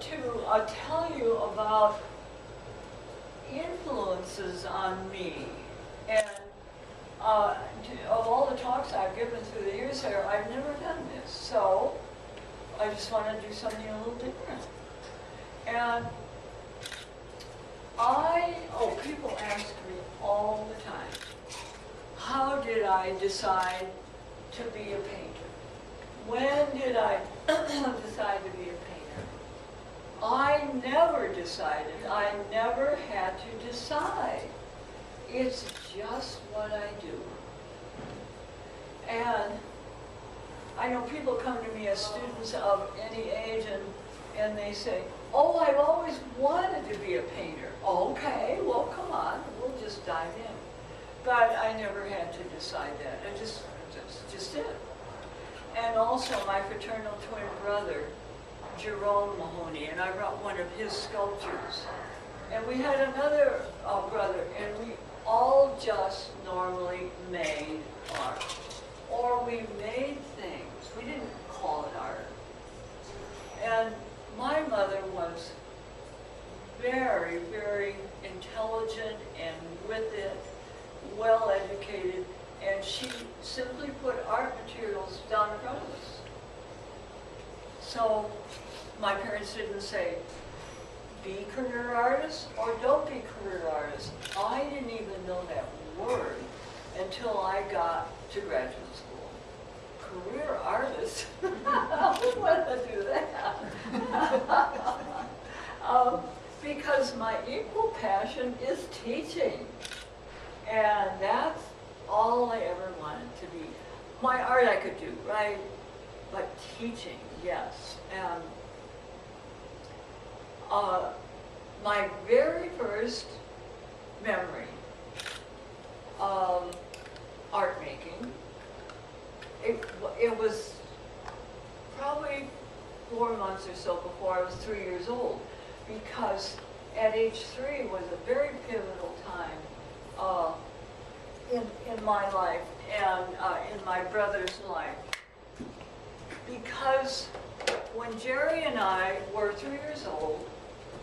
to tell you about influences on me. And of all the talks I've given through the years here, I've never done this. So I just want to do something a little different. And people ask me all the time, how did I decide to be a painter? When did I decide to be a painter? I never decided. I never had to decide. It's just what I do. And I know people come to me as students of any age and they say, oh, I've always wanted to be a painter. Okay, well, come on, we'll just dive in. But I never had to decide that. I just did. And also my fraternal twin brother, Jerome Mahoney, and I brought one of his sculptures. And we had another brother, and we all just normally made art. Or we made things. We didn't call it art. And my mother was very, very intelligent and with it, well educated, and she simply put art materials down in front of us. So my parents didn't say, be career artists or don't be career artists. I didn't even know that word until I got to graduate school. Career artist? Who would to do that? Because my equal passion is teaching. And that's all I ever wanted to be. My art I could do, right? But teaching, yes. And my very first memory of art making, it was probably 4 months or so before I was 3 years old, because at age 3 was a very pivotal time in my life and in my brother's life. Because when Jerry and I were 3 years old,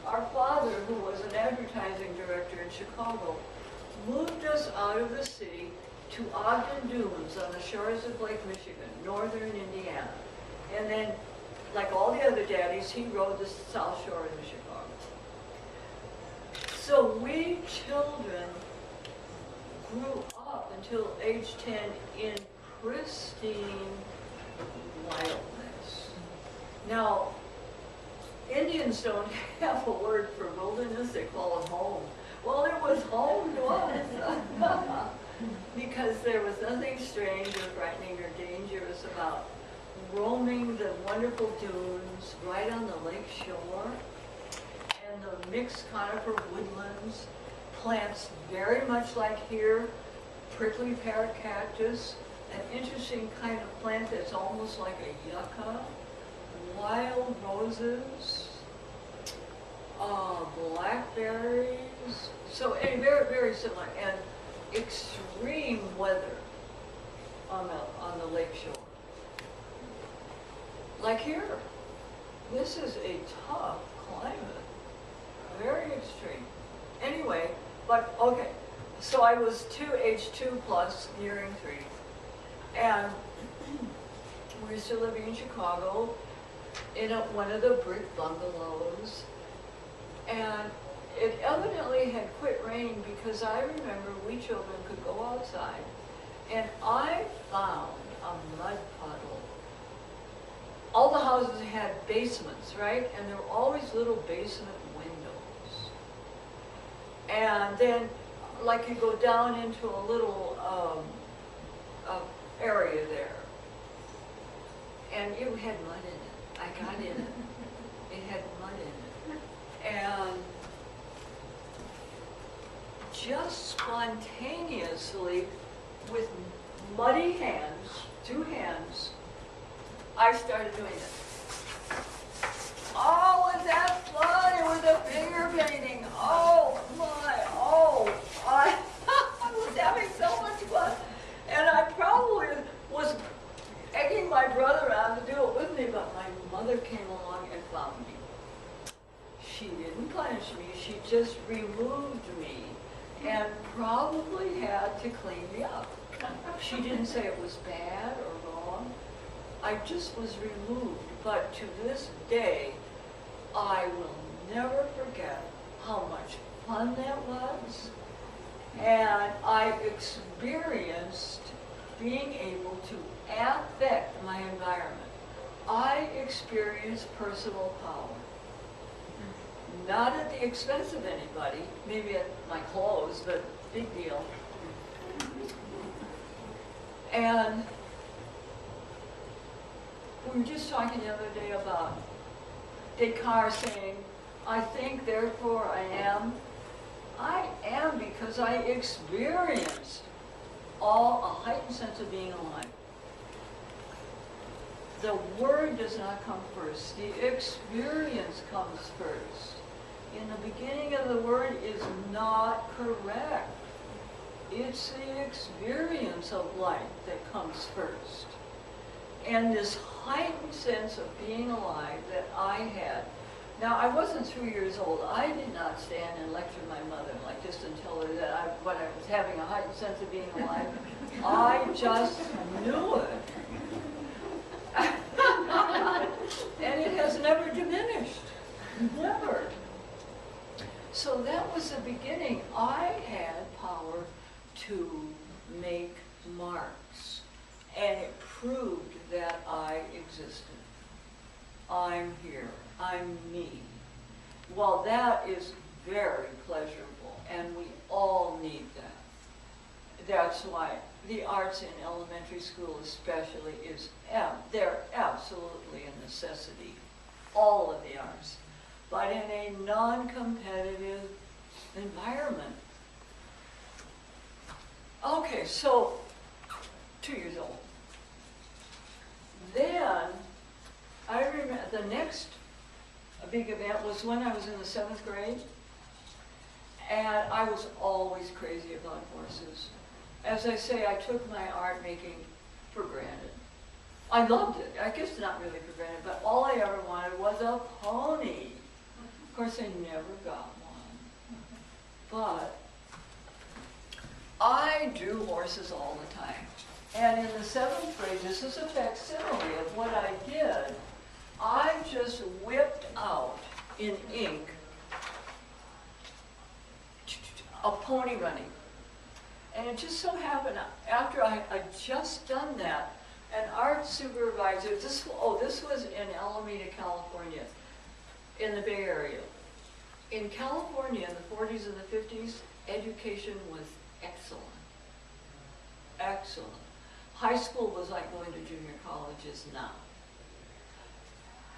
our father, who was an advertising director in Chicago, moved us out of the city to Ogden Dunes on the shores of Lake Michigan, northern Indiana. And then, like all the other daddies, he rode the South Shore into Chicago. So we children grew up until age 10 in pristine wildness. Now, Indians don't have a word for wilderness, they call it home. Well, it was home to us. Because there was nothing strange or frightening or dangerous about roaming the wonderful dunes right on the lake shore and the mixed conifer woodlands, plants very much like here, prickly pear cactus, an interesting kind of plant that's almost like a yucca, wild roses, blackberries, so very, very similar, and extreme weather on the lake shore. Like here, this is a tough climate, very extreme. Anyway, but okay, so I was age 2 plus, nearing 3, and we used to live in Chicago in one of the brick bungalows, and it evidently had quit raining because I remember we children could go outside, and I found a mud puddle. All the houses had basements, right? And there were always little basement windows. And then, like, you go down into a little area there, and it had mud in it. I got in it. It had mud in it. And just spontaneously, with muddy hands, 2 hands, I started doing it. Oh, was that fun? It was a figure painting. Oh my, I was having so much fun. And I probably was egging my brother on to do it with me, but my mother came along and found me. She didn't punish me, she just removed me and probably had to clean me up. She didn't say it was bad or wrong. I just was removed, but to this day, I will never forget how much fun that was. And I experienced being able to affect my environment. I experienced personal power. Not at the expense of anybody, maybe at my clothes, but big deal. And we were just talking the other day about Descartes saying, I think, therefore I am. I am because I experienced a heightened sense of being alive. The word does not come first. The experience comes first. In the beginning of the word is not correct. It's the experience of life that comes first. And this heightened sense of being alive that I had. Now, I wasn't 3 years old. I did not stand and lecture my mother, like just and tell her that when I was having a heightened sense of being alive. I just knew it. And it has never diminished. Never. So that was the beginning. I had power to make marks. And it proved that I existed. I'm here. I'm me. Well, that is very pleasurable, and we all need that. That's why the arts in elementary school especially they're absolutely a necessity, all of the arts, but in a non-competitive environment. Okay, so 2 years old. Then, I remember the next big event was when I was in the 7th grade, and I was always crazy about horses. As I say, I took my art making for granted. I loved it. I guess not really for granted, but all I ever wanted was a pony. Of course, I never got one. But I drew horses all the time. And in the 7th grade, this is a facsimile of what I did. I just whipped out in ink a pony running. And it just so happened, after I had just done that, an art supervisor, this was in Alameda, California, in the Bay Area. In California in the 40s and the 50s, education was excellent. Excellent. High school was like going to junior colleges now.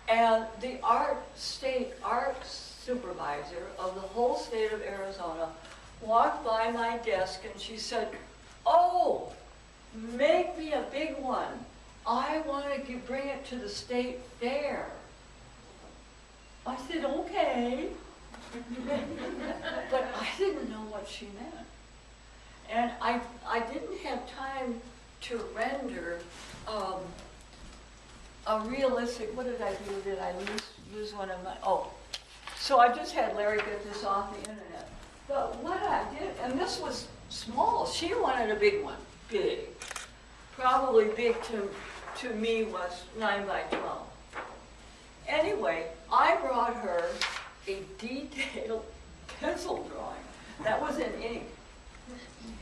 And the state art supervisor of the whole state of Arizona walked by my desk and she said, "Oh, make me a big one. I want to bring it to the state fair." I said, "Okay." But I didn't know what she meant. And I didn't have time to render a realistic, what did I do? Did I lose one of my, so I just had Larry get this off the internet. But what I did, and this was small, she wanted a big one, big. Probably big to me was 9 by 12. Anyway, I brought her a detailed pencil drawing that was in ink.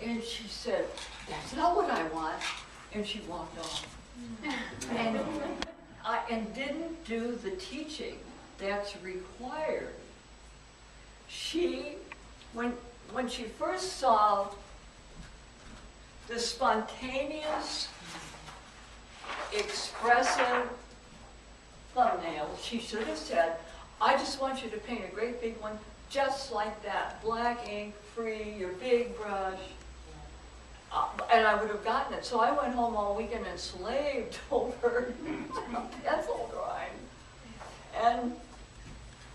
And she said, "That's not what I want." And she walked off. And didn't do the teaching that's required. When she first saw the spontaneous, expressive thumbnail, she should have said, "I just want you to paint a great big one, just like that, black ink, free, your big brush." And I would have gotten it. So I went home all weekend and slaved over a pencil drawing. And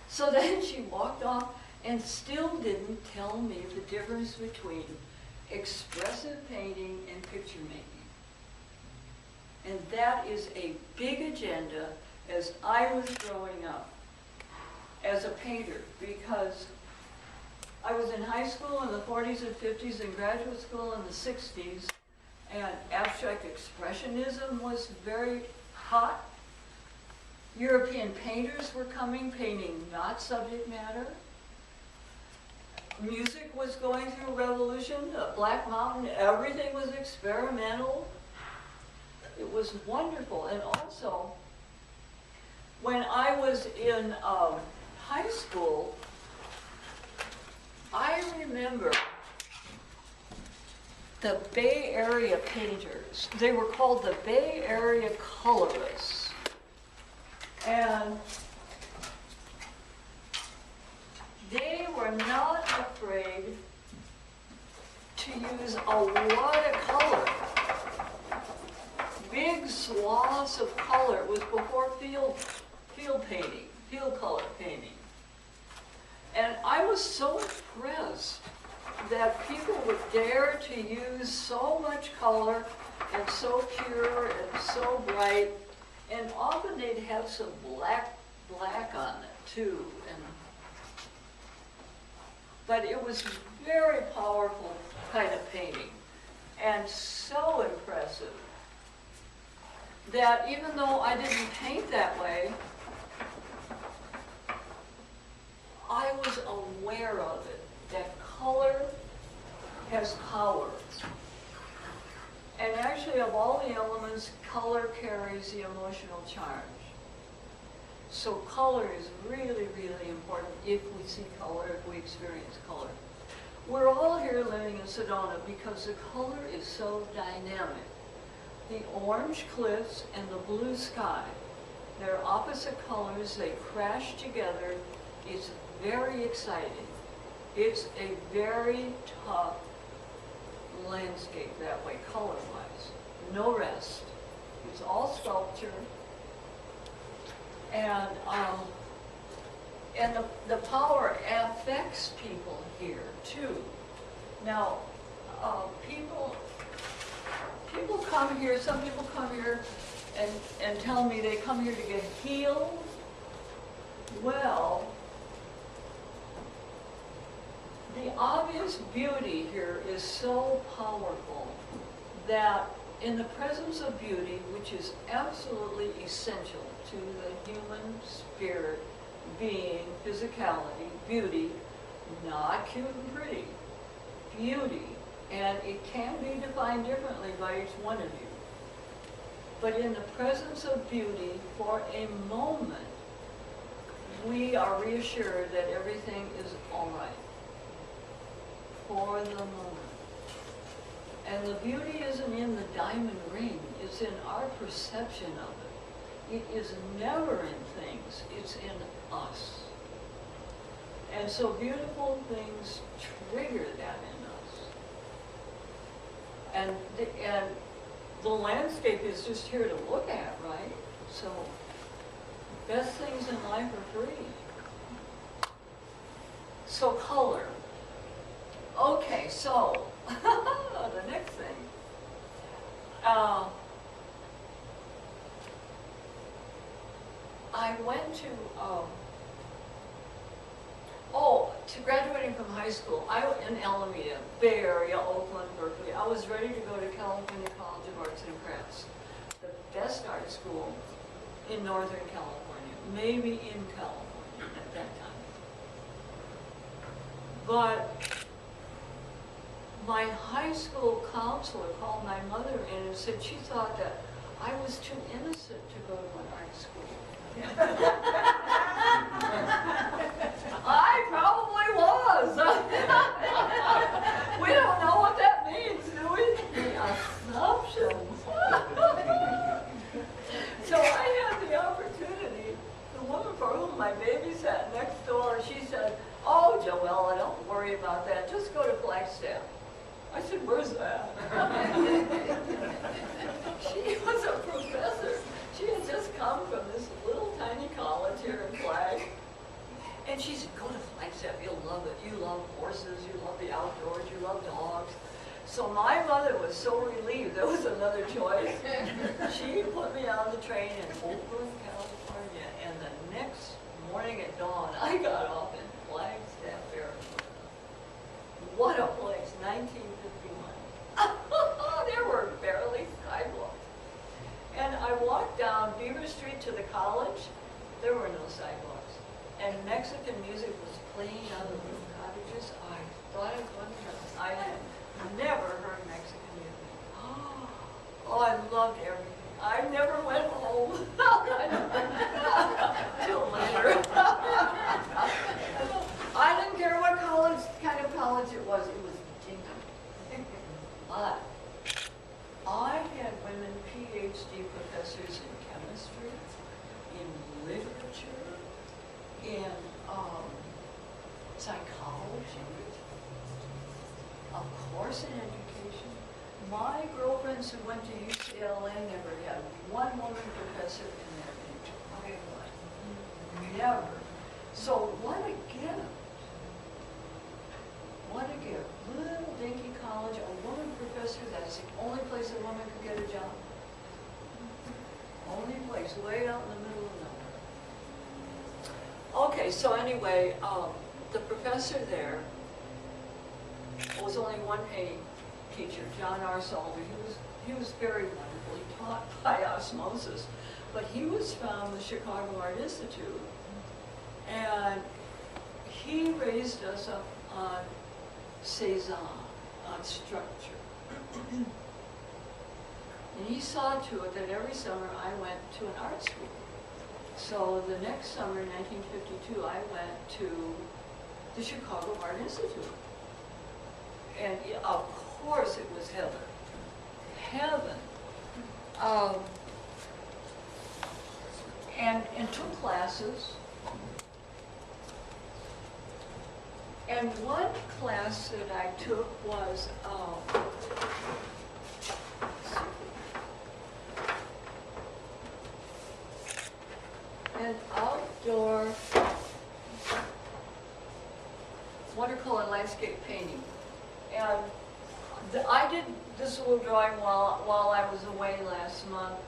so then she walked off and still didn't tell me the difference between expressive painting and picture making. And that is a big agenda as I was growing up. as a painter, because I was in high school in the 40s and 50s and graduate school in the 60s, and abstract expressionism was very hot. European painters were coming, painting not subject matter. Music was going through a revolution, Black Mountain, everything was experimental. It was wonderful. And also, when I was in high school, I remember the Bay Area painters. They were called the Bay Area colorists. And they were not afraid to use a lot of color. Big swaths of color. It was before field painting, field color painting. And I was so impressed that people would dare to use so much color and so pure and so bright. And often they'd have some black on it too. But it was very powerful kind of painting and so impressive that even though I didn't paint that way, I was aware of it, that color has power. And actually, of all the elements, color carries the emotional charge. So color is really, really important if we see color, if we experience color. We're all here living in Sedona because the color is so dynamic. The orange cliffs and the blue sky, they're opposite colors, they crash together. It's very exciting. It's a very tough landscape that way, color-wise. No rest. It's all sculpture. And the power affects people here too. Now, people come here, some people come here and tell me they come here to get healed. Well, the obvious beauty here is so powerful that in the presence of beauty, which is absolutely essential to the human spirit, being, physicality, beauty, not cute and pretty, beauty, and it can be defined differently by each one of you. But in the presence of beauty, for a moment, we are reassured that everything is all right. For the moment. And the beauty isn't in the diamond ring, it's in our perception of it. It is never in things, it's in us. And so beautiful things trigger that in us. And the landscape is just here to look at, right? So, best things in life are free. So color. Okay, so, the next thing. I went to graduating from high school, in Alameda, Bay Area, Oakland, Berkeley. I was ready to go to California College of Arts and Crafts, the best art school in Northern California, maybe in California at that time. But my high school counselor called my mother in and said she thought that I was too innocent to go to an art school. I probably was. We don't know what that means, do we? The assumptions. So I had the opportunity, the woman for whom I babysat next door, she said, "Oh, Joella, don't worry about that. Just go to Flagstaff." I said, "Where's that?" She was a professor. She had just come from this little tiny college here in Flag. And she said, "Go to Flagstaff, you'll love it. You love horses, you love the outdoors, you love dogs." So my mother was so relieved there was another choice. She put me on the train in Oakland, California, and the next morning at dawn, I walked down Beaver Street to the college. There were no sidewalks. And Mexican music was playing on the roof cottages. I thought I was going to heaven. I had never heard Mexican music. Oh, I loved everything. I never went home till later. I didn't care what kind of college it was dinkum. But I had women PhD professors in chemistry, in literature, in psychology, of course in education. My girlfriends who went to UCLA never had one woman professor in their entire life. Never. So what a gift. What a gift. Little dinky college, a woman professor, that's the only place a woman could get a job. Only place, way out in the middle of nowhere. Okay, so anyway, the professor there was only one paid teacher, John R. Salter. He was very wonderful. He taught by osmosis, but he was from the Chicago Art Institute, and he raised us up on Cézanne, on structure. And he saw to it that every summer I went to an art school. So the next summer, in 1952, I went to the Chicago Art Institute. And of course it was heaven. Heaven. And took classes. And one class that I took was an outdoor watercolor landscape painting. And I did this little drawing while I was away last month,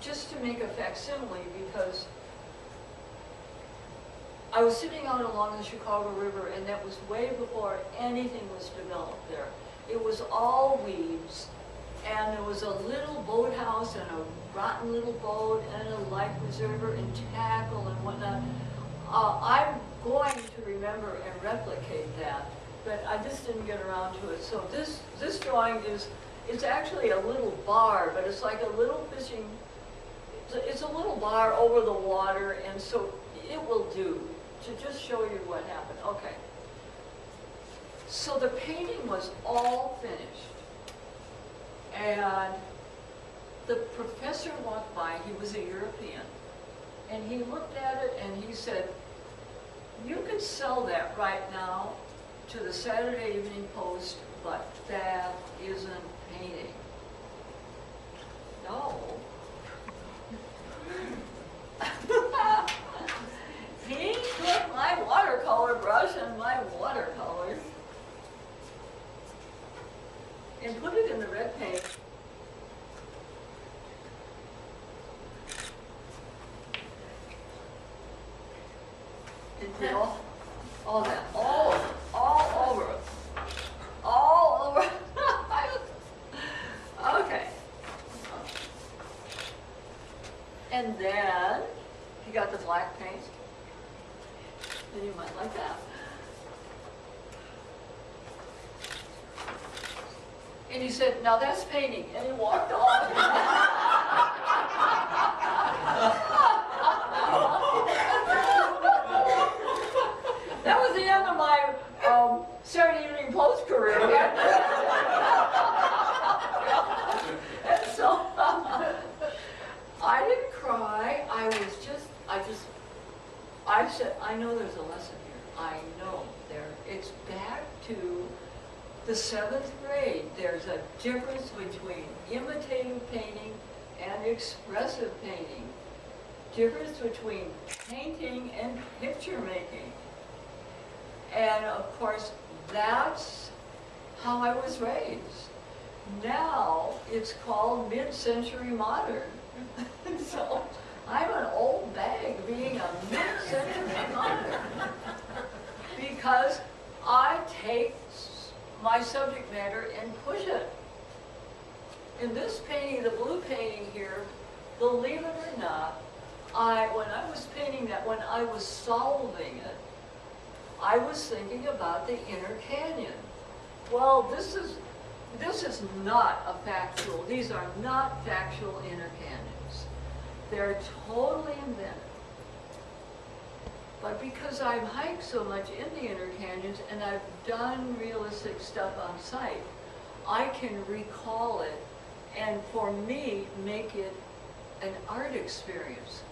just to make a facsimile, because I was sitting out along the Chicago River, and that was way before anything was developed there. It was all weeds, and there was a little boathouse and a rotten little boat and a life preserver and tackle and whatnot. I'm going to remember and replicate that, but I just didn't get around to it. So this drawing it's actually a little bar, but it's like a little fishing, it's a little bar over the water, and so it will do to just show you what happened. Okay. So the painting was all finished, and the professor walked by. He was a European, and he looked at it and he said, "You could sell that right now to the Saturday Evening Post, but that isn't painting." No. He took my watercolor brush and my watercolor and put it in the red paint. And put all that, all over it. All over. Okay. And then he got the black paint. Then you might like that. And he said, "Now that's painting," and he walked off. That was the end of my Saturday Evening Post career. And so I didn't cry. I said, I know there's a lesson here. I know it's back to the 7th grade. There's a difference between imitative painting and expressive painting. Difference between painting and picture making. And of course, that's how I was raised. Now it's called mid-century modern. So I'm an old bag being a mid-century modern, because I take my subject matter and push it. in this painting, the blue painting here, believe it or not, when I was painting that, when I was solving it, I was thinking about the inner canyon. Well, this is not a factual, these are not factual inner canyons. They're totally invented. But because I've hiked so much in the inner canyons and I've done realistic stuff on site, I can recall it and for me make it an art experience,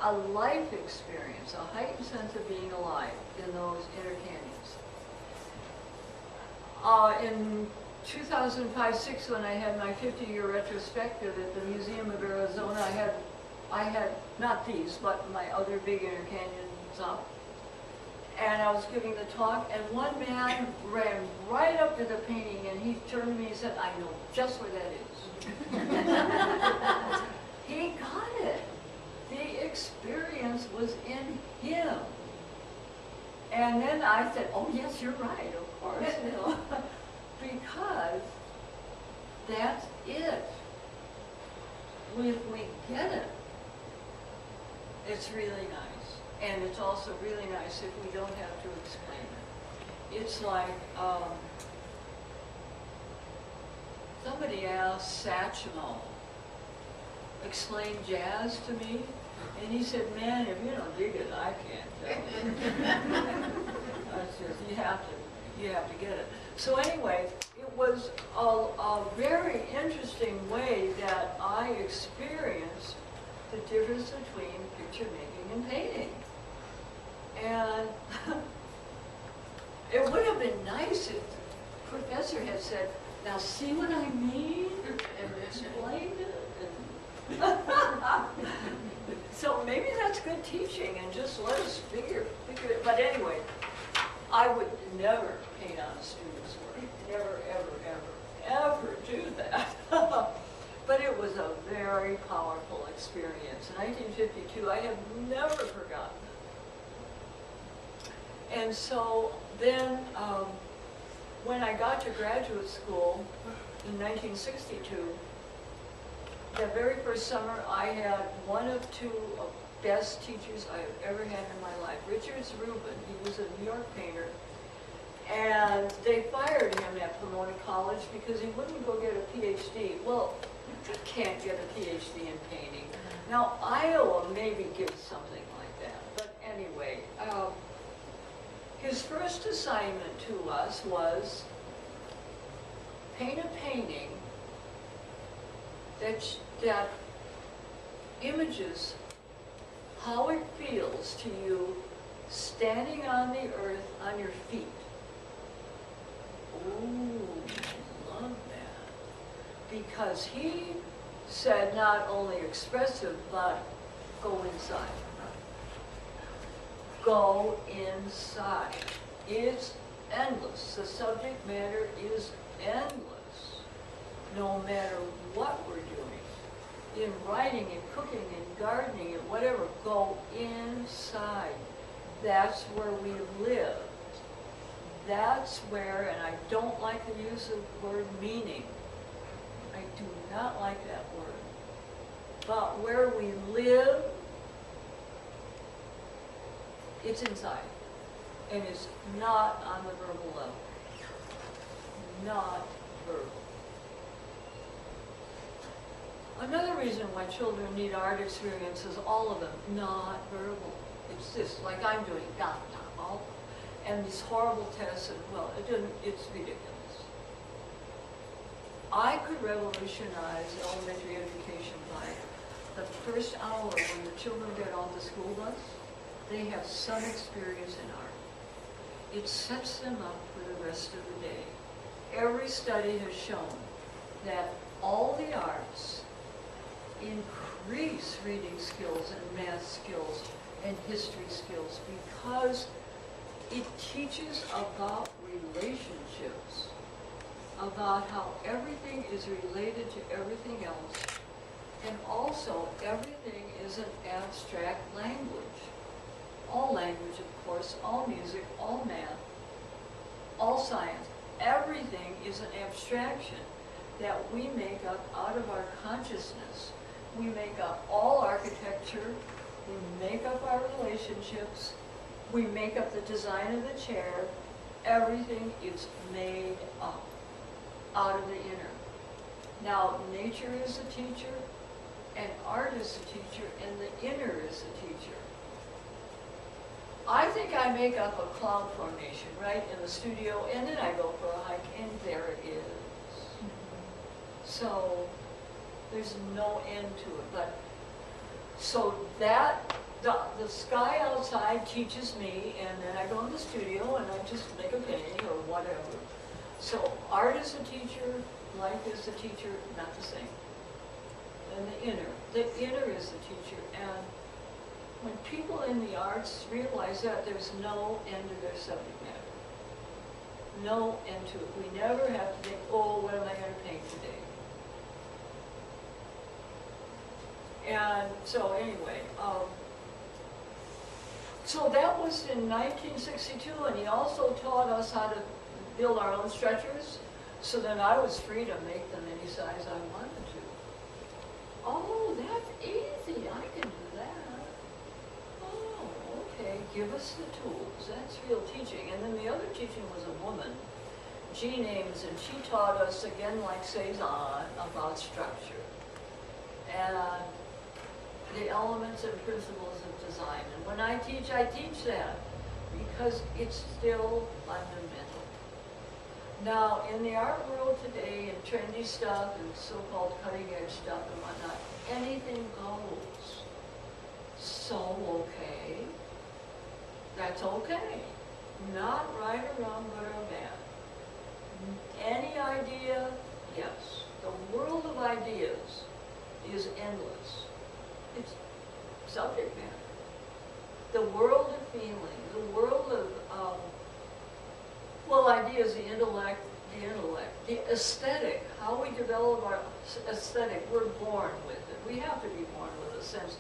a life experience, a heightened sense of being alive in those inner canyons. In 2005-06, when I had my 50-year retrospective at the Museum of Arizona, I had not these, but my other big inner canyons up. And I was giving the talk, and one man ran right up to the painting, and he turned to me and said, "I know just where that is." He got it. The experience was in him. And then I said, "Oh yes, you're right, of course," you know, because that's it. If we get it, it's really nice. And it's also really nice if we don't have to explain it. It's like, somebody asked Satchmo, explain jazz to me, and he said, "Man, if you don't dig it, I can't tell you." That's just, you have to get it. So anyway, it was a very interesting way that I experienced the difference between picture making and painting. And it would have been nice if the professor had said, "Now see what I mean?" and explained it. So maybe that's good teaching and just let us figure it. But anyway, I would never paint on a student's work. Never, ever, ever, ever do that. But it was a very powerful experience. In 1952, I have never forgotten it. And so then, when I got to graduate school in 1962, the very first summer, I had one of two best teachers I have ever had in my life. Richard Rubin, he was a New York painter, and they fired him at Pomona College because he wouldn't go get a PhD. Well, you can't get a PhD in painting. Now, Iowa maybe gives something like that, but anyway, his first assignment to us was paint a painting that images how it feels to you standing on the earth on your feet. Ooh, I love that. Because he said not only expressive, but go inside. Go inside. It's endless. The subject matter is endless. No matter what we're doing. In writing and cooking and gardening and whatever, go inside. That's where we live. That's where, and I don't like the use of the word meaning. I do not like that word. But where we live, it's inside. And it's not on the verbal level. Not verbal. Another reason why children need art experiences, all of them, not verbal. It's this, like I'm doing, all, and these horrible tests, and well, it's ridiculous. I could revolutionize elementary education by the first hour when the children get on the school bus, they have some experience in art. It sets them up for the rest of the day. Every study has shown that all the arts increase reading skills and math skills and history skills because it teaches about relationships, about how everything is related to everything else, and also everything is an abstract language. All language, of course, all music, all math, all science, everything is an abstraction. that we make up out of our consciousness. We make up all architecture, we make up our relationships, we make up the design of the chair. Everything is made up out of the inner. Now, nature is the teacher, and art is the teacher, and the inner is the teacher. I think I make up a cloud formation right in the studio, and then I go for a hike, and there it is. So there's no end to it. But so that the sky outside teaches me, and then I go in the studio and I just make a painting or whatever. So art is the teacher, life is the teacher, not the same. And the inner is the teacher. And when people in the arts realize that, there's no end to their subject matter. No end to it. We never have to think, oh, what am I going to paint today? And so anyway, so that was in 1962, and he also taught us how to build our own stretchers, so then I was free to make them any size I wanted to. Oh, that's easy, I can do that. Oh, okay, give us the tools, that's real teaching. And then the other teaching was a woman, Jean Ames, and she taught us, again like Cezanne, about structure. And the elements and principles of design. And when I teach that because it's still fundamental. Now, in the art world today, and trendy stuff, and so-called cutting-edge stuff and whatnot, anything goes. So, okay. That's okay. Not right or wrong, good or bad. Any idea, yes. The world of ideas is endless. It's subject matter. The world of feeling, the world of, well, ideas, the intellect, the aesthetic, how we develop our aesthetic, we're born with it. We have to be born with a sense.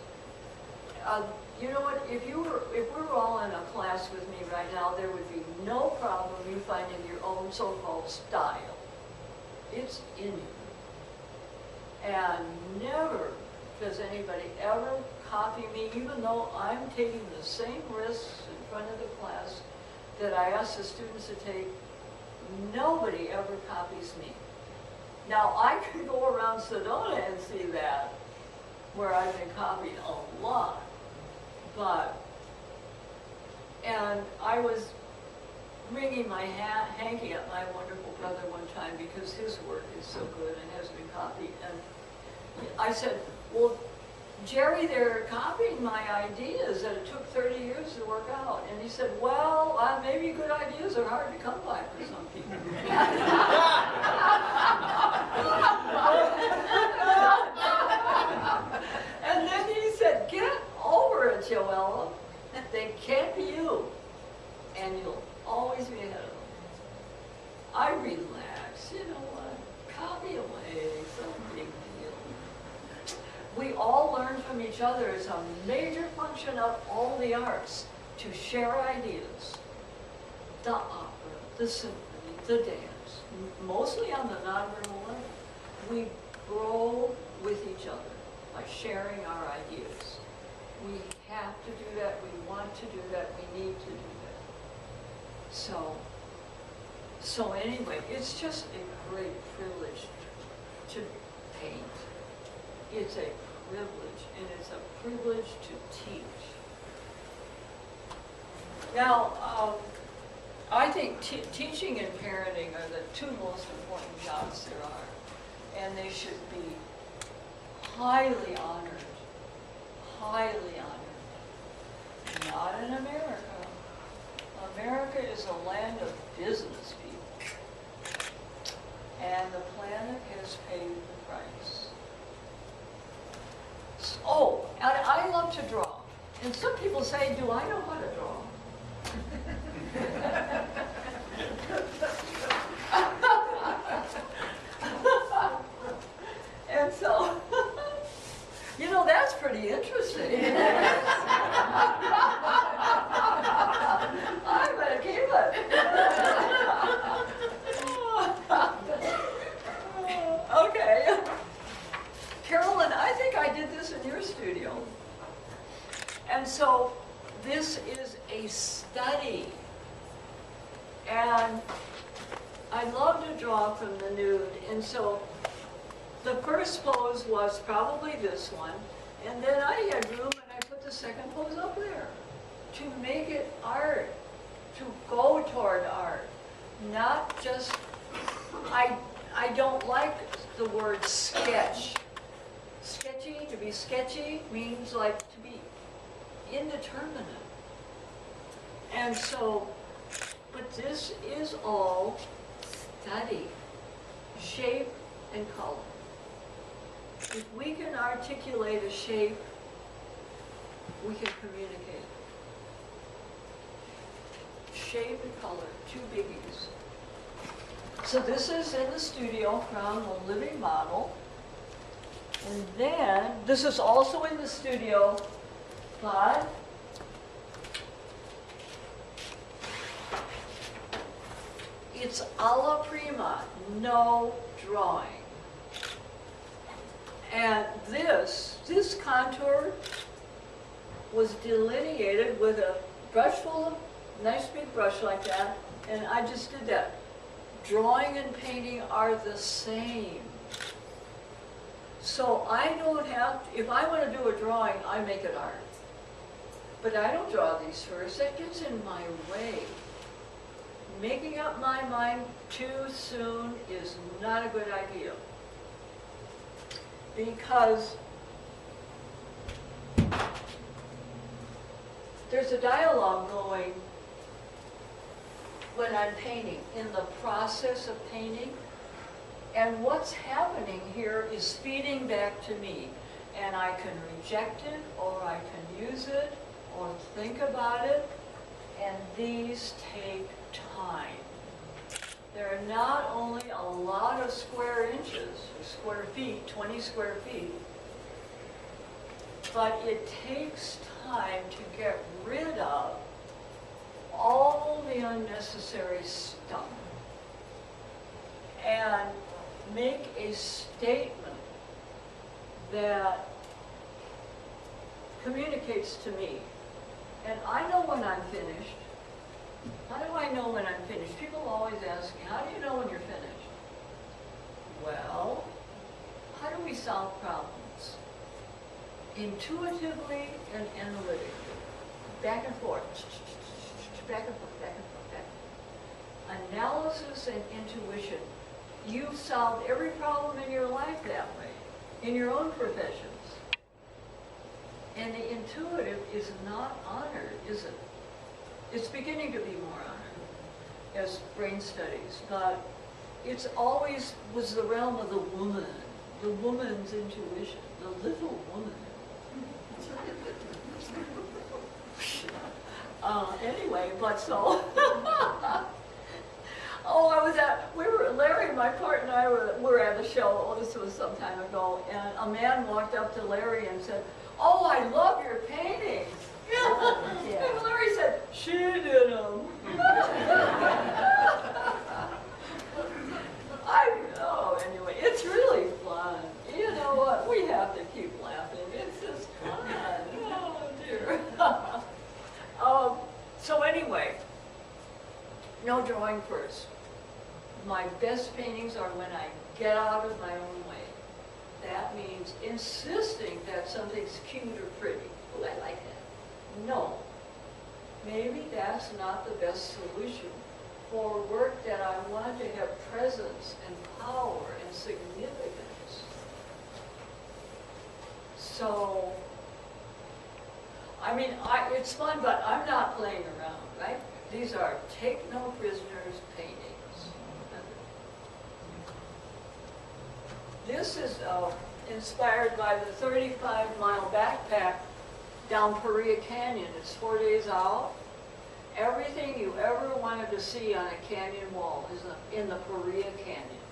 You know what, if we were all in a class with me right now, there would be no problem you finding your own so-called style. It's in you. And never does anybody ever copy me, even though I'm taking the same risks in front of the class that I ask the students to take. Nobody ever copies me. Now, I can go around Sedona and see that, where I've been copied a lot. And I was wringing my hanky at my wonderful brother one time because his work is so good and has been copied. And I said, well, Jerry, they're copying my ideas that it took 30 years to work out. And he said, well, maybe good ideas are hard to come by for some people. And then he said, get over it, Joella. They can't be you. And you'll always be ahead of them. I relax, you know what? Copy away, some big deal. We all learn from each other. It's a major function of all the arts to share ideas. The opera, the symphony, the dance, mostly on the nonverbal level. We grow with each other by sharing our ideas. We have to do that, we want to do that, we need to do that. So anyway, it's just a great privilege to paint. It's a privilege, and it's a privilege to teach. Now, I think teaching and parenting are the two most important jobs there are, and they should be highly honored. Highly honored. Not in America. America is a land of business people. And the planet has paid the price. Oh, and I love to draw. And some people say, do I know how to draw? And so, you know, that's pretty interesting. I'm gonna keep it. studio. And so this is a study. And I love to draw from the nude. And so the first pose was probably this one. And then I had room and I put the second pose up there to make it art, to go toward art. Not just, I don't like the word sketch. Sketchy, to be sketchy means like to be indeterminate. And so, but this is all study, shape and color. If we can articulate a shape, we can communicate. Shape and color, two biggies. So this is in the studio from a living model. And then, this is also in the studio, but it's alla prima, no drawing. And this contour was delineated with a brush full of, nice big brush like that, and I just did that. Drawing and painting are the same. So I don't have, if I want to do a drawing, I make it art. But I don't draw these first, that gets in my way. Making up my mind too soon is not a good idea. Because there's a dialogue going when I'm painting, in the process of painting. And what's happening here is feeding back to me. And I can reject it, or I can use it, or think about it. And these take time. There are not only a lot of square inches, or square feet, 20 square feet, but it takes time to get rid of all the unnecessary stuff and make a statement that communicates to me. And I know when I'm finished. How do I know when I'm finished? People always ask me, how do you know when you're finished? Well, how do we solve problems? Intuitively and analytically. Back and forth. Back and forth, back and forth, back and forth. Analysis and intuition. You've solved every problem in your life that way, in your own professions. And the intuitive is not honored, is it? It's beginning to be more honored as brain studies, but it's always was the realm of the woman's intuition, the little woman. Anyway, but so, Larry, my partner and I were at a show, oh, this was some time ago, and a man walked up to Larry and said, "Oh, I love your paintings." Yeah. And Larry said, "She did them." Anyway, it's really fun. You know what? We have to keep laughing. It's just fun. Oh, dear. So anyway, no drawing first. My best paintings are when I get out of my own way. That means insisting that something's cute or pretty. Oh, I like that. No. Maybe that's not the best solution for work that I want to have presence and power and significance. So, I mean, it's fun, but I'm not playing around, right? These are take no prisoners paintings. This is inspired by the 35-mile backpack down Paria Canyon. It's 4 days out. Everything you ever wanted to see on a canyon wall is in the Paria Canyon.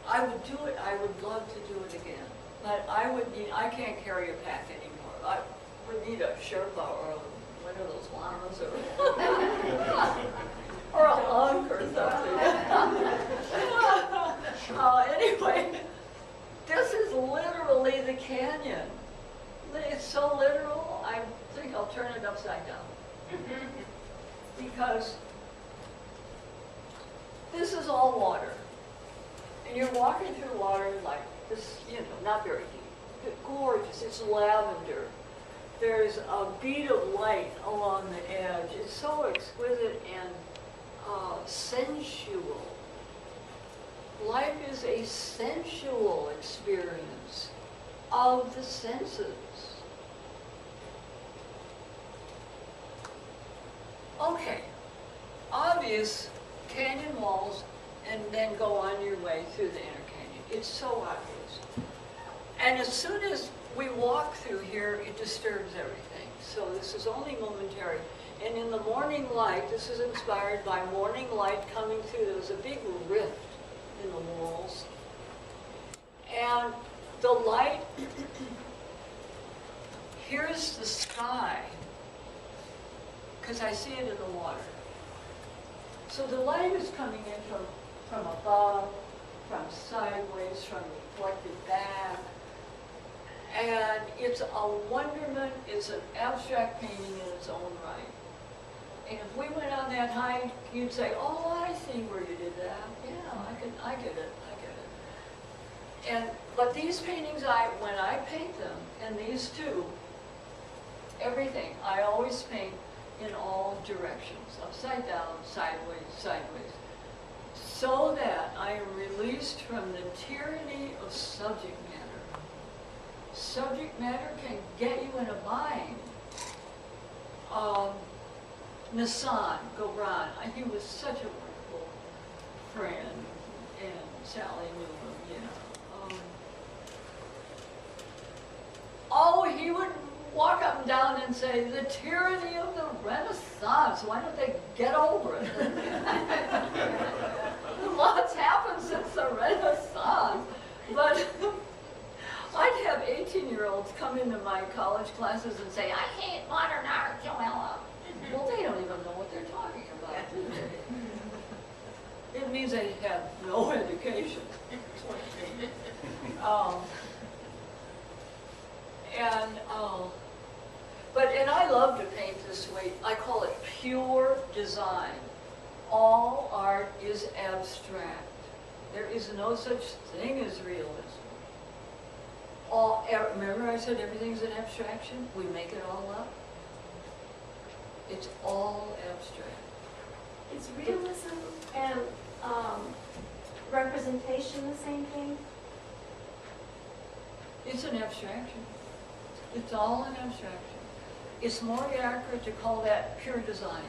I would do it. I would love to do it again. But I can't carry a pack anymore. I would need a Sherpa or one of those llamas or a hunk or something. Anyway, this is literally the canyon. It's so literal, I think I'll turn it upside down. Because this is all water. And you're walking through water like this, you know, not very deep, but gorgeous. It's lavender. There's a bead of light along the edge. It's so exquisite and sensual. Life is a sensual experience of the senses. Okay, obvious canyon walls, and then go on your way through the inner canyon. It's so obvious. And as soon as we walk through here, it disturbs everything. So this is only momentary. And in the morning light, this is inspired by morning light coming through. There's a big rift in the walls. And the light, here's the sky, because I see it in the water. So the light is coming in from above, from sideways, from reflected back. And it's a wonderment, it's an abstract painting in its own right. And if we went on that hike, you'd say, oh, I see where you did that. Yeah, I get it. But these paintings, when I paint them, and these two, everything, I always paint in all directions, upside down, sideways, so that I am released from the tyranny of subject matter. Subject matter can get you in a bind. Nassan Gobran, he was such a wonderful friend, and Sally knew him, you know. He would walk up and down and say, the tyranny of the Renaissance, why don't they get over it? Lots happened since the Renaissance, but I'd have 18-year-olds come into my college classes and say, I hate modern art, Joella. Well, they don't even know what they're talking about, do they? It means they have no education. And I love to paint this way. I call it pure design. All art is abstract. There is no such thing as realism. Remember I said everything's an abstraction? We make it all up. It's all abstract. Is realism and representation the same thing? It's an abstraction. It's all an abstraction. It's more accurate to call that pure design.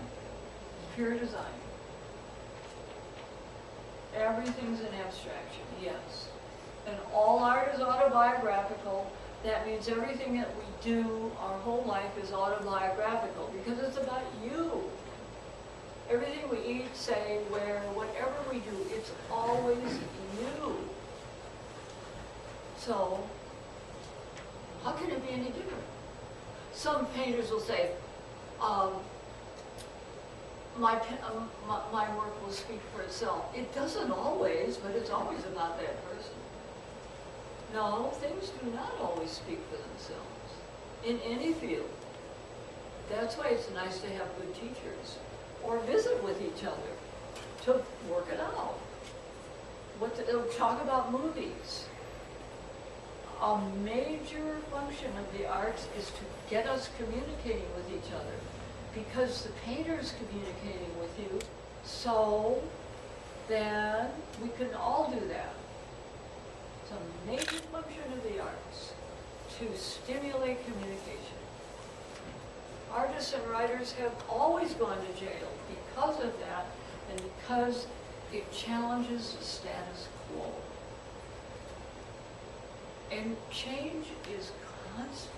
Pure design. Everything's an abstraction, yes. And all art is autobiographical. That means everything that we do our whole life is autobiographical because it's about you. Everything we eat, say, wear, whatever we do, it's always you. So, how can it be any different? Some painters will say, my work will speak for itself. It doesn't always, but it's always about that person. No, things do not always speak for themselves in any field. That's why it's nice to have good teachers or visit with each other to work it out. Talk about movies. A major function of the arts is to get us communicating with each other because the painter's communicating with you, so then we can all do that. It's a major function of the arts to stimulate communication. Artists and writers have always gone to jail because of that and because it challenges the status quo. And change is constant.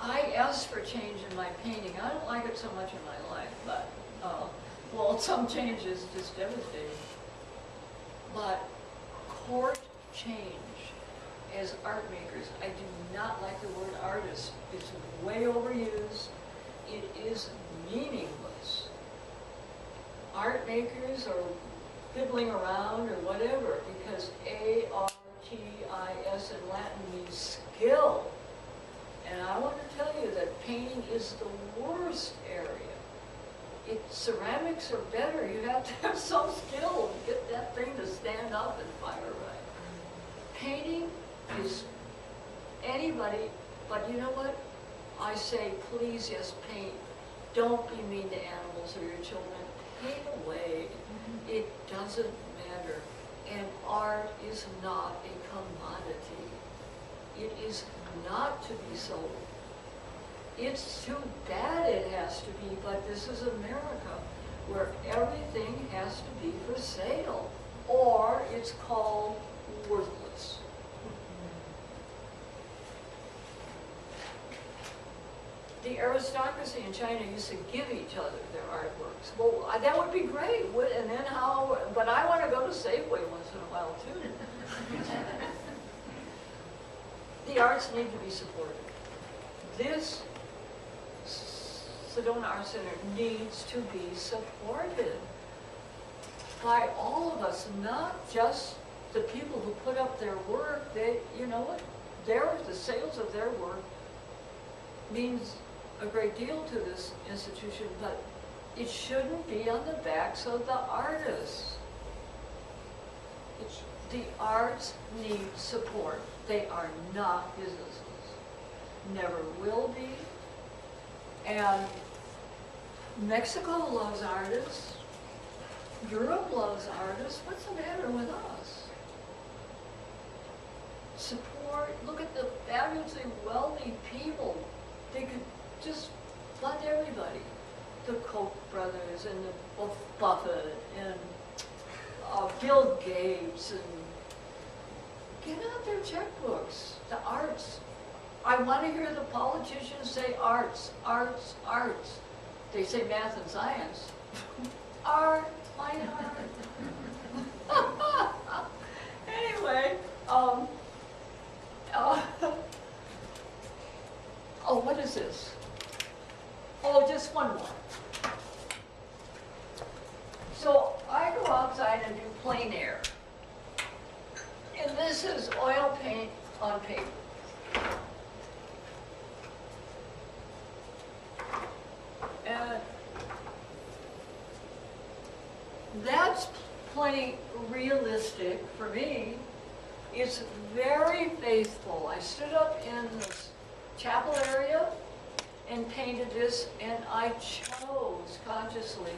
I ask for change in my painting. I don't like it so much in my life, but, well, some change is just devastating. But court change as art makers, I do not like the word artist. It's way overused. It is meaningless. Art makers are fiddling around or whatever, because A-R-T-I-S in Latin means skill. And I want to tell you that painting is the worst area. Ceramics are better. You have to have some skill to get that thing to stand up and fire right. Painting is anybody, but you know what? I say, please, yes, paint. Don't be mean to animals or your children. Paint away. It doesn't matter. And art is not a commodity. It is not to be sold. It's too bad it has to be, but this is America, where everything has to be for sale, or it's called worthless. The aristocracy in China used to give each other their artworks. Well, that would be great, and then how, but I want to go to Safeway once in a while too. The arts need to be supported. This Sedona Art Center needs to be supported by all of us, not just the people who put up their work. They, you know what, the sales of their work means a great deal to this institution, but it shouldn't be on the backs of the artists. The arts need support. They are not businesses. Never will be. And Mexico loves artists. Europe loves artists. What's the matter with us? Support. Look at the fabulously wealthy people. They could just fund everybody. The Koch brothers and the Buffett and Bill Gates, and get out their checkbooks. The arts. I want to hear the politicians say arts, arts, arts. They say math and science. Art, fine art. Anyway, oh, what is this? Oh, just one more. So I go outside and do plein air. And this is oil paint on paper. And that's plenty realistic for me. It's very faithful. I stood up in this chapel area and painted this, and I chose consciously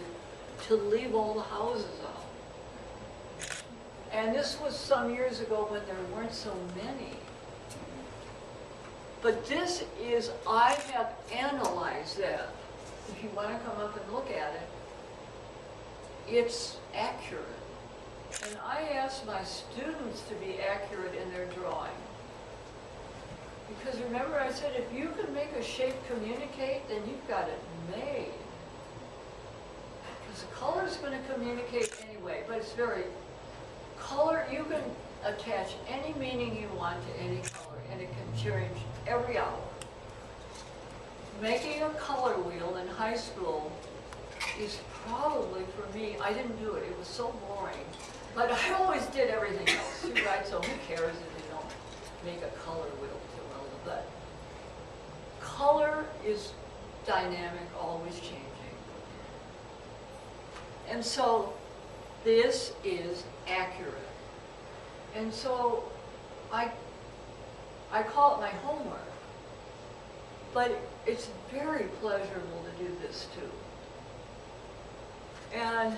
to leave all the houses out. And this was some years ago when there weren't so many. But this is, I have analyzed that. If you want to come up and look at it, it's accurate. And I ask my students to be accurate in their drawing. Because remember I said, if you can make a shape communicate, then you've got it made. Because the color is going to communicate anyway, but it's very, color, you can attach any meaning you want to any color, and it can change every hour. Making a color wheel in high school is probably, for me, I didn't do it, it was so boring. But I always did everything else, right? So who cares if you don't make a color wheel too well? But color is dynamic, always changing. And so this is accurate. And so I call it my homework. But it's very pleasurable to do this too. And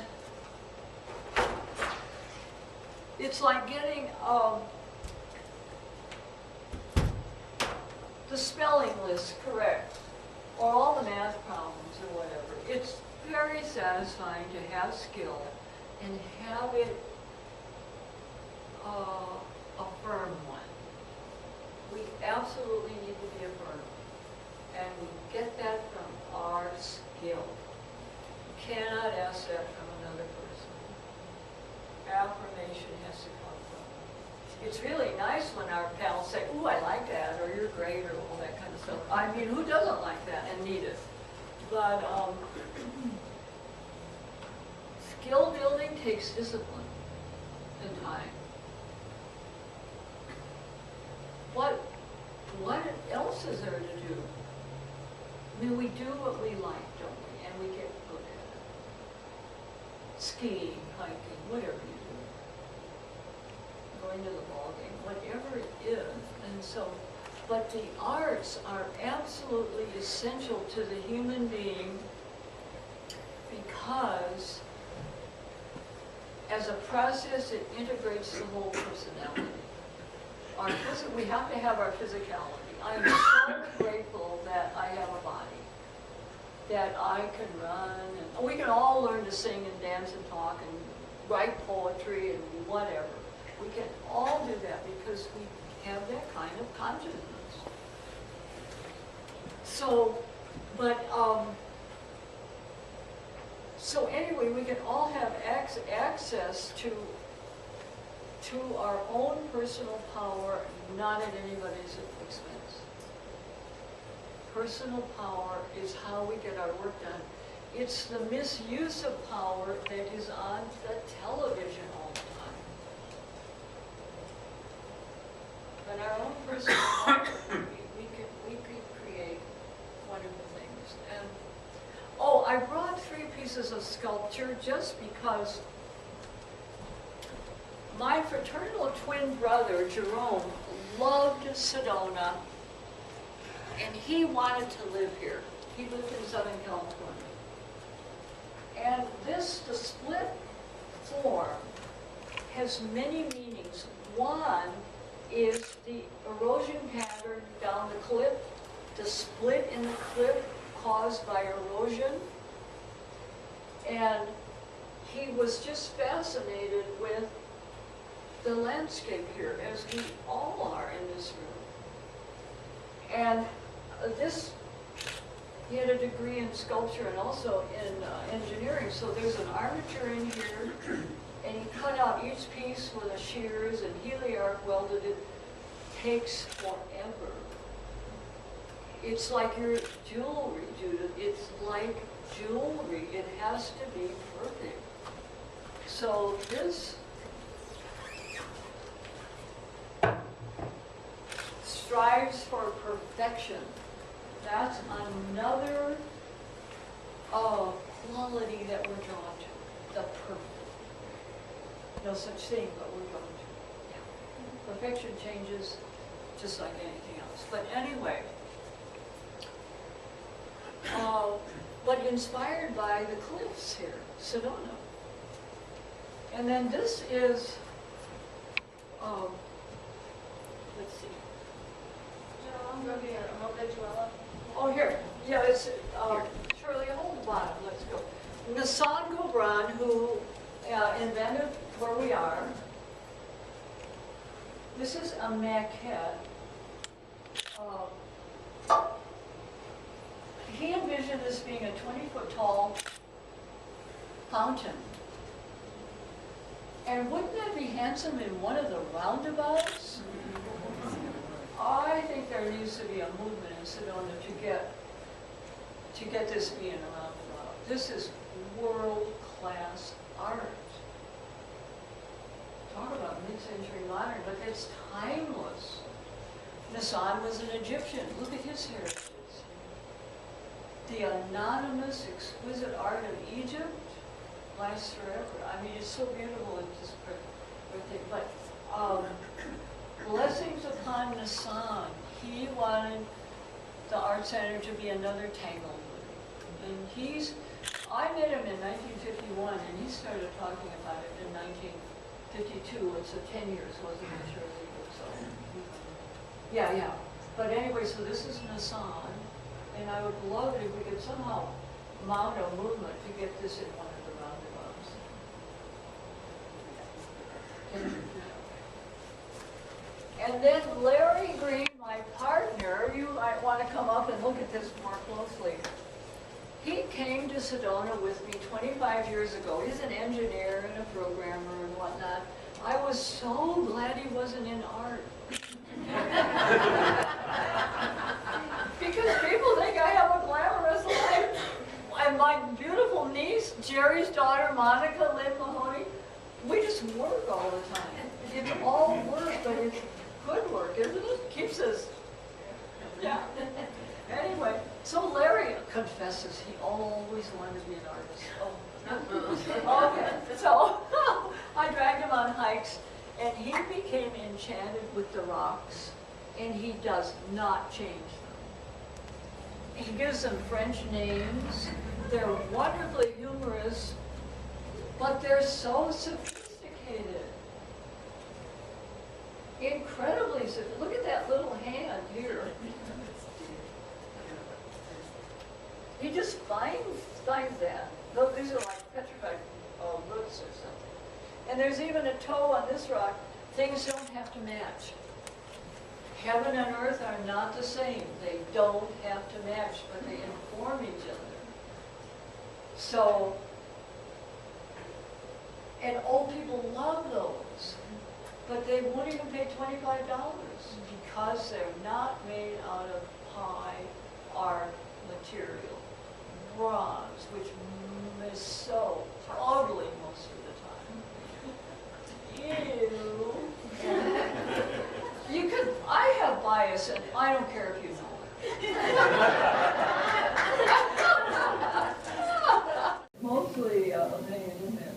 it's like getting the spelling list correct, or all the math problems or whatever. It's very satisfying to have skill and have it a firm one. We absolutely need to be affirmed. And we get that from our skill. You cannot ask that from another person. Affirmation has to come from them. It's really nice when our pals say, ooh, I like that, or you're great, or all that kind of stuff. I mean, who doesn't like that and need it? But skill building takes discipline. the time. What else is there to do? I mean, we do what we like, don't we? And we get good at it. Skiing, hiking, whatever you do. Going to the ball game, whatever it is. And so, but the arts are absolutely essential to the human being because as a process, it integrates the whole personality. We have to have our physicality. I am so grateful that I have a body, that I can run, and we can all learn to sing and dance and talk and write poetry and whatever. We can all do that because we have that kind of consciousness. So, so anyway, we can all have access to our own personal power, not at anybody's expense. Personal power is how we get our work done. It's the misuse of power that is on the television all the time. But our own personal power, we can create wonderful things. And oh, I brought 3 pieces of sculpture just because my fraternal twin brother, Jerome, loved Sedona, and he wanted to live here. He lived in Southern California. And the split form has many meanings. One is the erosion pattern down the cliff, the split in the cliff caused by erosion. And he was just fascinated with the landscape here, as we all are in this room. And he had a degree in sculpture and also in engineering, so there's an armature in here, and he cut out each piece with a shears and heliarc welded it. Takes forever. It's like your jewelry, Judith. It's like jewelry. It has to be perfect. So this strives for perfection. That's another quality that we're drawn to, the perfect. No such thing, but we're drawn to. Yeah. Perfection changes just like anything else. But anyway, but inspired by the cliffs here, Sedona. And then this is, let's see. I'm going to be a little bit Joella. Oh, here. Yeah, it's Shirley, hold the bottom. Let's go. Nassan Gobran, who invented where we are. This is a maquette. He envisioned this being a 20-foot tall fountain. And wouldn't that be handsome in one of the roundabouts? I think there needs to be a movement in Sedona to get this being a roundabout. This is world-class art. Talk about mid-century modern, but it's timeless. Nassan was an Egyptian. Look at his heritage. The anonymous, exquisite art of Egypt lasts forever. I mean, it's so beautiful and just everything. But blessings upon Nassan. He wanted the art center to be another Tanglewood. And I met him in 1951, and he started talking about it in 1952. It's 10 years, wasn't it, Shirley? So, yeah. But anyway, so this is Nassan, and I would love it if we could somehow mount a movement to get this in one of the roundabouts. And then Larry Green, my partner, you might want to come up and look at this more closely. He came to Sedona with me 25 years ago. He's an engineer and a programmer and whatnot. I was so glad he wasn't in art. Because people think I have a glamorous life. And my beautiful niece, Jerry's daughter, Monica Lynn Mahoney, we just work all the time. keeps us. Yeah. Anyway, so Larry confesses he always wanted to be an artist. Oh. Okay, so I dragged him on hikes, and he became enchanted with the rocks, and he does not change them. He gives them French names. They're wonderfully humorous, but they're so sophisticated. Incredibly sophisticated. Look at that little hand here. He just finds that. Look, these are like petrified roots or something. And there's even a toe on this rock. Things don't have to match. Heaven and earth are not the same. They don't have to match, but they inform each other. So, and old people love those, but they won't even pay $25 because they're not made out of high art material. Bronze, which is so ugly most of the time. Ew. You could, I have bias, and I don't care if you know it. Mostly opinion, isn't it?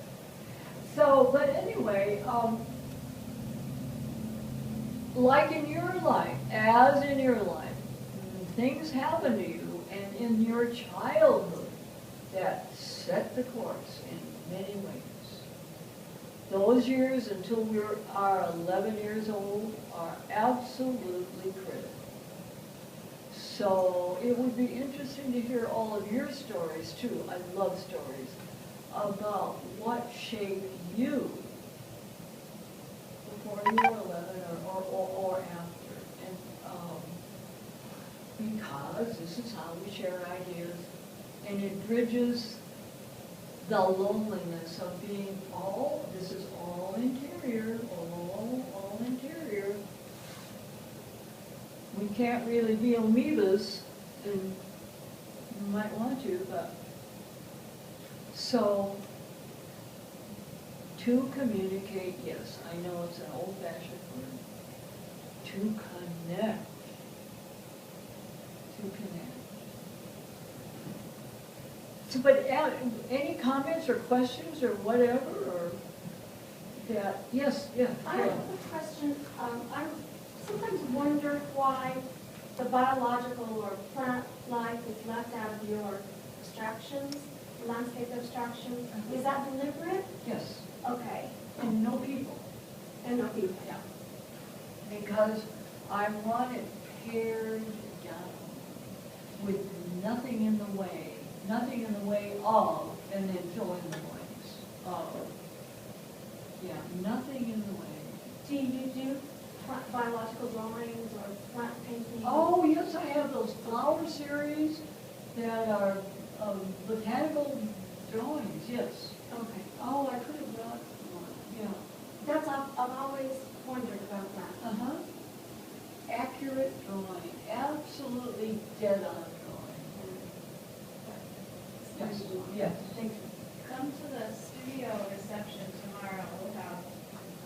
So, but anyway, like in your life, as in your life, things happen to you, and in your childhood that set the course in many ways. Those years until we are 11 years old are absolutely critical. So it would be interesting to hear all of your stories too. I love stories about what shaped you before you were 11 or after. And because this is how we share ideas, and it bridges the loneliness of being this is all interior, all interior. We can't really be amoebas, and you might want to, but so to communicate, yes, I know it's an old-fashioned word, to connect. So, but any comments or questions or whatever, or that, yes, yeah. I have a question. I sometimes wonder why the biological or plant life is left out of your abstractions, landscape abstractions. Is that deliberate? Yes. Okay. And no people. And no people. Yeah. Because I want it pared down with nothing in the way of, and then fill in the blanks of. Yeah, nothing in the way. Do you do biological drawings or plant painting? Oh, yes, I have those flower series that are botanical drawings, yes. Okay. Oh, I could have done one, yeah. That's, I've always wondered about that. Uh-huh. Accurate drawing, absolutely dead on drawing. Yes, yes. Thank you. Come to the studio reception tomorrow. We'll have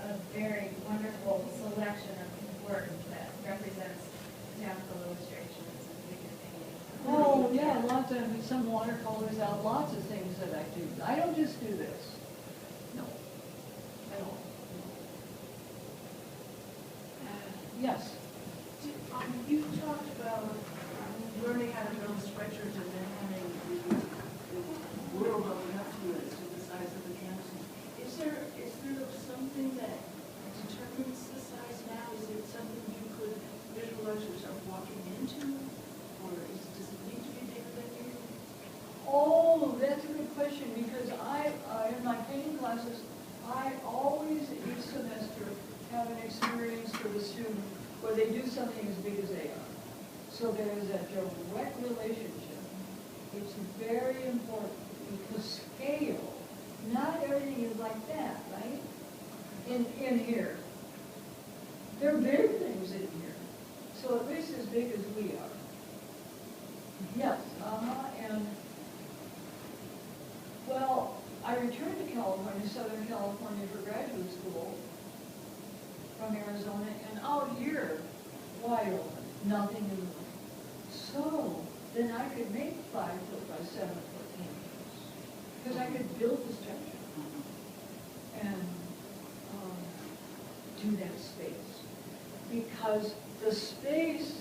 a very wonderful selection of work that represents botanical illustrations and figure paintings. Oh, yeah, lots of, some watercolors out, lots of things that I do. I don't just do this. No. I don't. Yes. You talked about learning how to build structures and then having the world open up to you as to the size of the canvas. Is there something that determines the size now? Is it something you could visualize yourself walking into? Or does it need to be bigger than you? Oh, that's a good question, because in my painting classes, I always, each semester, have an experience for the student where they do something as big as they are. So there is a direct relationship. It's very important because scale, not everything is like that, right? In here. There are big things in here. So at least as big as we are. Yes, and well, I returned to California, Southern California for graduate school from Arizona, and out here, why, wide open, nothing in the way. So then I could make 5 foot by 7 foot canvas, because I could build the structure and do that space. Because the space,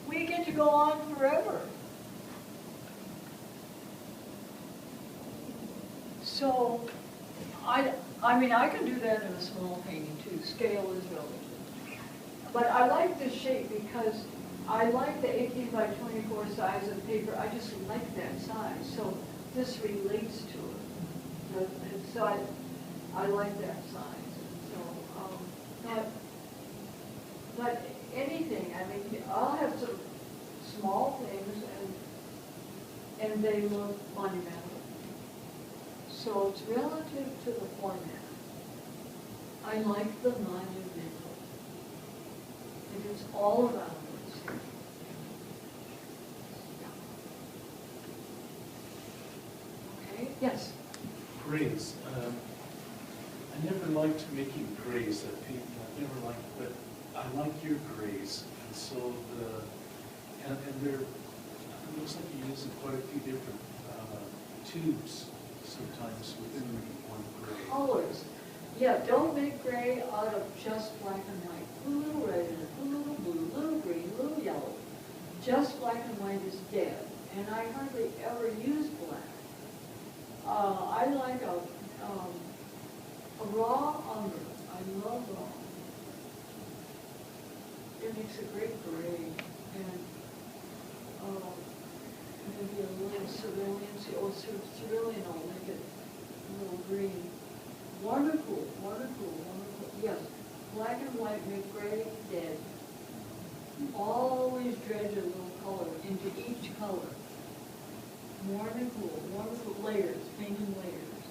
we get to go on forever. So, I mean, I can do that in a small painting too. Scale is relative. But I like this shape because I like the 18 by 24 size of paper. I just like that size. So this relates to it. And so I like that size. So, but anything, I mean, I'll have some small things and they look monumental. So it's relative to the format. I like the monumental. And it's all around us. Okay, yes? Grays. I never liked making grays. I never liked, but I like your grays. And so and they're, it looks like you're using quite a few different tubes sometimes within one gray. Colors. Yeah, don't make gray out of just black and white. Put a little red in it, put a little blue, a little green, a little yellow. Just black and white is dead. And I hardly ever use black. I like a raw umber. I love raw umber. It makes a great gray. And maybe a little cerulean. Oh, cerulean will make it a little green. Wonderful, wonderful, wonderful. Yes, black and white make gray dead. Always dredge a little color into each color. Wonderful, wonderful layers, painting layers.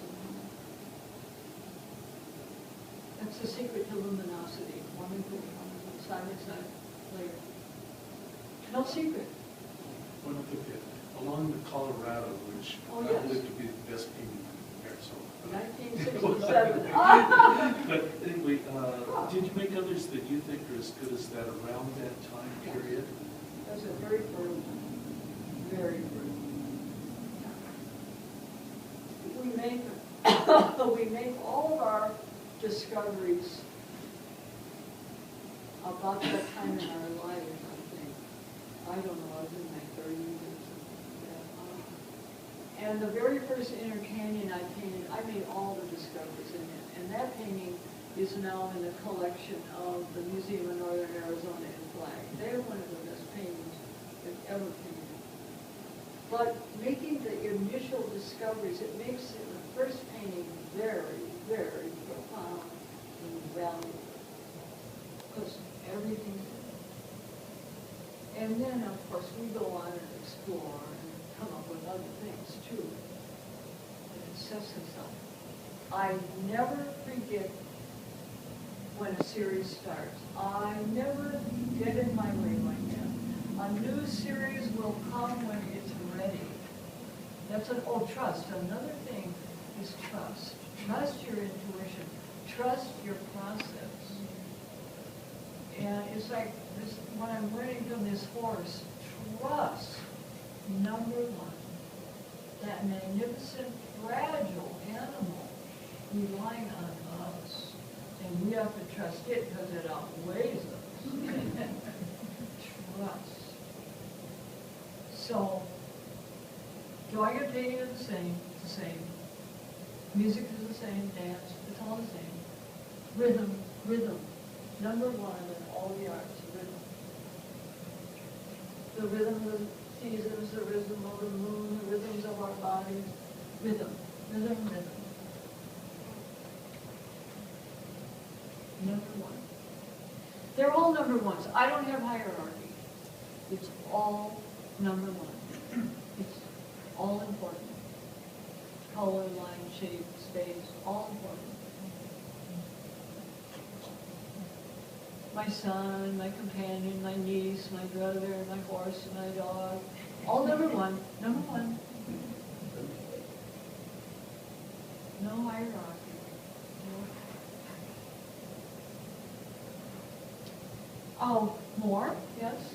That's the secret to luminosity. Wonderful, wonderful, side by side layers. No secret. One of the, along the Colorado, which Oh, I yes. believe to be the best painting in Arizona. 1967. But anyway, did you make others that you think are as good as that around that time period? That's a very fertile time. Very fertile. We make all of our discoveries about that time in our lives, I think. I don't know, I was in my 30s or something like that. And the very first Inner Canyon I painted, I made all the discoveries in it. And that painting is now in the collection of the Museum of Northern Arizona and Flag. They're one of the best paintings they've ever painted. But making the initial discoveries, it makes the first painting very, very profound and valuable. Because everything's there. And then, of course, we go on and explore and come up with other things, too. And it sets us up. I never predict when a series starts. I never get in my way like that. A new series will come when it's ready. That's trust. Another thing is trust. Trust your intuition. Trust your process. And it's like this, what I'm learning from this horse, trust, number one, that magnificent, fragile animal relying on us. And we have to trust it because it outweighs us. Trust. So, drawing and painting are the same, it's the same. Music is the same, dance, it's all the same. Rhythm. Number one in all the arts, rhythm. The rhythm of the seasons, the rhythm of the moon, the rhythms of our bodies. Rhythm. Number one. They're all number ones. I don't have hierarchy. It's all number one. It's all important. Color, line, shape, space, all important. my son, my companion, my niece, my brother, my horse, my dog, all number one, number one. No hierarchy. No. Oh, more? Yes?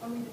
Are we